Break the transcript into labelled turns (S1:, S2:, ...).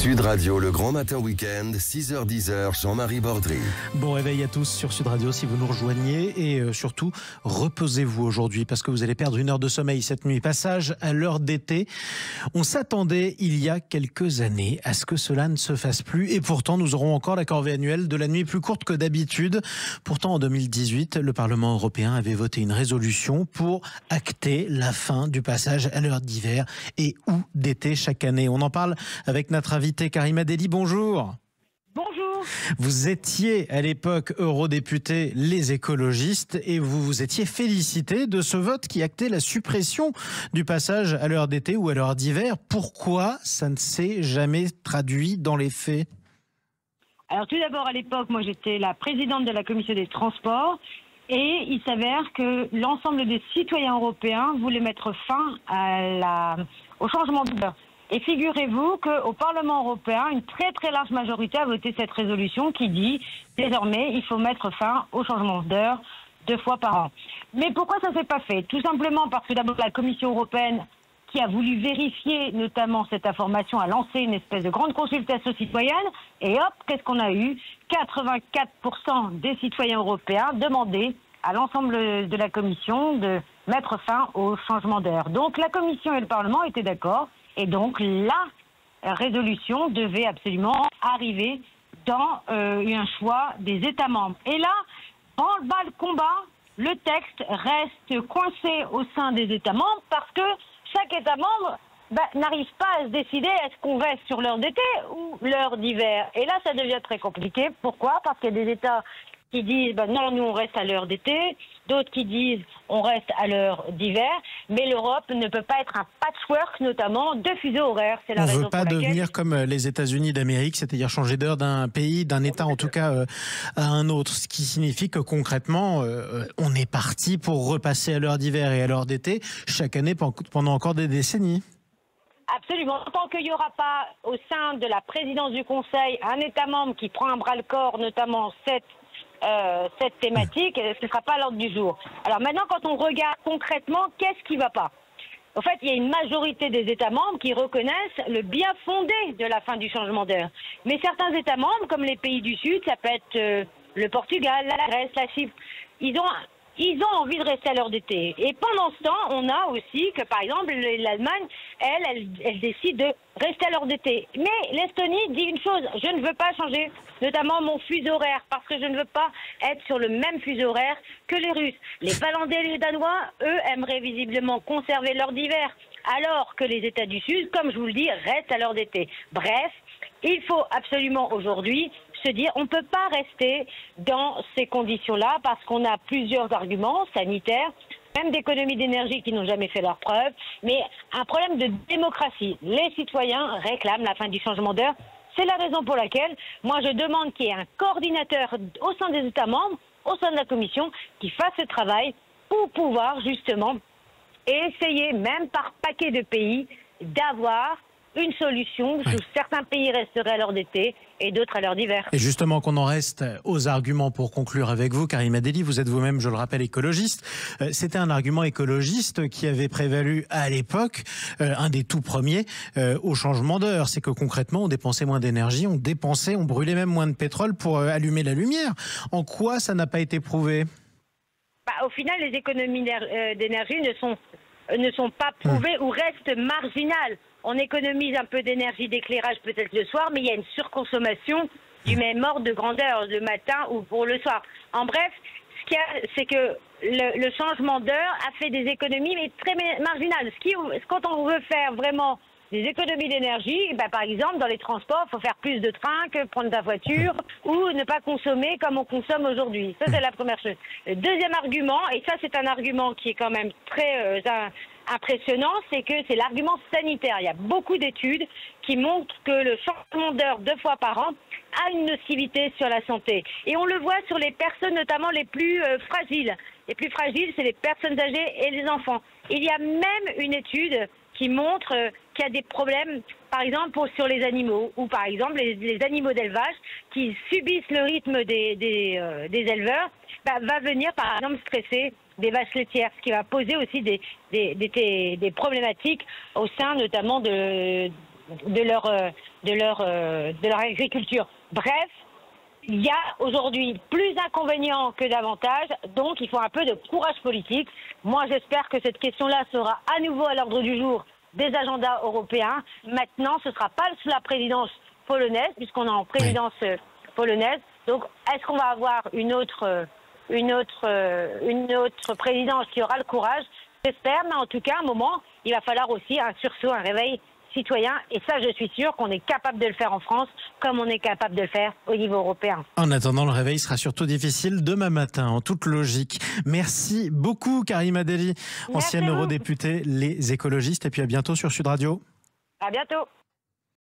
S1: Sud Radio, le grand matin week-end, 6h-10h, Jean-Marie Bordry.
S2: Bon réveil à tous sur Sud Radio si vous nous rejoignez et surtout reposez-vous aujourd'hui parce que vous allez perdre 1 heure de sommeil cette nuit. Passage à l'heure d'été. On s'attendait il y a quelques années à ce que cela ne se fasse plus et pourtant nous aurons encore la corvée annuelle de la nuit plus courte que d'habitude. Pourtant en 2018, le Parlement européen avait voté une résolution pour acter la fin du passage à l'heure d'hiver et ou d'été chaque année. On en parle avec notre invité Karima Delli, bonjour.
S3: Bonjour.
S2: Vous étiez à l'époque eurodéputé Les Écologistes et vous vous étiez félicité de ce vote qui actait la suppression du passage à l'heure d'été ou à l'heure d'hiver. Pourquoi ça ne s'est jamais traduit dans les faits ?
S3: Alors tout d'abord, à l'époque, moi j'étais la présidente de la commission des transports et il s'avère que l'ensemble des citoyens européens voulaient mettre fin au changement d'heure. Et figurez-vous qu'au Parlement européen, une très très large majorité a voté cette résolution qui dit désormais il faut mettre fin au changement d'heure 2 fois par an. Mais pourquoi ça ne s'est pas fait? Tout simplement parce que d'abord la Commission européenne, qui a voulu vérifier notamment cette information, a lancé une espèce de grande consultation citoyenne et hop, qu'est-ce qu'on a eu? 84% des citoyens européens demandaient à l'ensemble de la Commission de mettre fin au changement d'heure. Donc la Commission et le Parlement étaient d'accord. Et donc, la résolution devait absolument arriver dans un choix des États membres. Et là, en bas le combat, le texte reste coincé au sein des États membres parce que chaque État membre n'arrive pas à se décider est-ce qu'on reste sur l'heure d'été ou l'heure d'hiver. Et là, ça devient très compliqué. Pourquoi? Parce qu'il y a des États qui disent non, nous on reste à l'heure d'été, d'autres qui disent on reste à l'heure d'hiver, mais l'Europe ne peut pas être un patchwork notamment de fuseaux horaires. C'est la raison
S2: on ne veut pas
S3: pour laquelle...
S2: devenir comme les États-Unis d'Amérique, c'est-à-dire changer d'heure d'un pays, d'un État en tout cas à un autre, ce qui signifie que concrètement on est parti pour repasser à l'heure d'hiver et à l'heure d'été chaque année pendant encore des décennies.
S3: Absolument. Tant qu'il n'y aura pas au sein de la présidence du Conseil un État membre qui prend à bras-le-corps notamment cette thématique, ce ne sera pas à l'ordre du jour. Alors maintenant, quand on regarde concrètement, qu'est-ce qui ne va pas? En fait, il y a une majorité des États membres qui reconnaissent le bien fondé de la fin du changement d'heure. Mais certains États membres, comme les pays du Sud, ça peut être le Portugal, la Grèce, la Chypre, ils ont envie de rester à l'heure d'été. Et pendant ce temps, on a aussi que, par exemple, l'Allemagne, elle décide de rester à l'heure d'été. Mais l'Estonie dit une chose, je ne veux pas changer, notamment mon fuseau horaire, parce que je ne veux pas être sur le même fuseau horaire que les Russes. Les Finlandais et les Danois, eux, aimeraient visiblement conserver l'heure d'hiver, alors que les États du Sud, comme je vous le dis, restent à l'heure d'été. Bref, il faut absolument aujourd'hui se dire on ne peut pas rester dans ces conditions-là parce qu'on a plusieurs arguments sanitaires, même d'économie d'énergie qui n'ont jamais fait leur preuve, mais un problème de démocratie. Les citoyens réclament la fin du changement d'heure. C'est la raison pour laquelle moi je demande qu'il y ait un coordinateur au sein des États membres, au sein de la Commission, qui fasse ce travail pour pouvoir justement essayer, même par paquet de pays, d'avoir une solution où certains pays resteraient à l'heure d'été et d'autres à l'heure d'hiver.
S2: Et justement qu'on en reste aux arguments pour conclure avec vous, Karima Delli, vous êtes vous-même, je le rappelle, écologiste. C'était un argument écologiste qui avait prévalu à l'époque, un des tout premiers, au changement d'heure. C'est que concrètement, on dépensait moins d'énergie, on brûlait même moins de pétrole pour allumer la lumière. En quoi ça n'a pas été prouvé?
S3: Au final, les économies d'énergie ne sont pas prouvées ou restent marginales. On économise un peu d'énergie d'éclairage peut-être le soir, mais il y a une surconsommation du même ordre de grandeur le matin ou pour le soir. En bref, ce qu'il y a, c'est que le changement d'heure a fait des économies, mais très marginales. Quand on veut faire vraiment des économies d'énergie, par exemple, dans les transports, il faut faire plus de trains que prendre sa voiture ou ne pas consommer comme on consomme aujourd'hui. Ça, c'est la première chose. Le deuxième argument, et ça, c'est un argument qui est quand même très impressionnant, c'est que c'est l'argument sanitaire. Il y a beaucoup d'études qui montrent que le changement d'heure 2 fois par an a une nocivité sur la santé. Et on le voit sur les personnes notamment les plus fragiles. Les plus fragiles, c'est les personnes âgées et les enfants. Il y a même une étude qui montre qu'il y a des problèmes, par exemple, sur les animaux, ou par exemple les animaux d'élevage qui subissent le rythme des éleveurs, va venir par exemple stresser des vaches laitières, ce qui va poser aussi des problématiques au sein notamment leur agriculture. Bref, il y a aujourd'hui plus d'inconvénients que d'avantages, donc il faut un peu de courage politique. Moi, j'espère que cette question-là sera à nouveau à l'ordre du jour des agendas européens. Maintenant, ce ne sera pas sous la présidence polonaise, puisqu'on est en présidence polonaise. Donc, est-ce qu'on va avoir une autre présidence qui aura le courage? J'espère, mais en tout cas, à un moment, il va falloir aussi un sursaut, un réveil citoyen. Et ça, je suis sûre qu'on est capable de le faire en France, comme on est capable de le faire au niveau européen.
S2: En attendant, le réveil sera surtout difficile demain matin, en toute logique. Merci beaucoup, Karima Delli, ancienne eurodéputée Les Écologistes. Et puis à bientôt sur Sud Radio.
S3: À bientôt.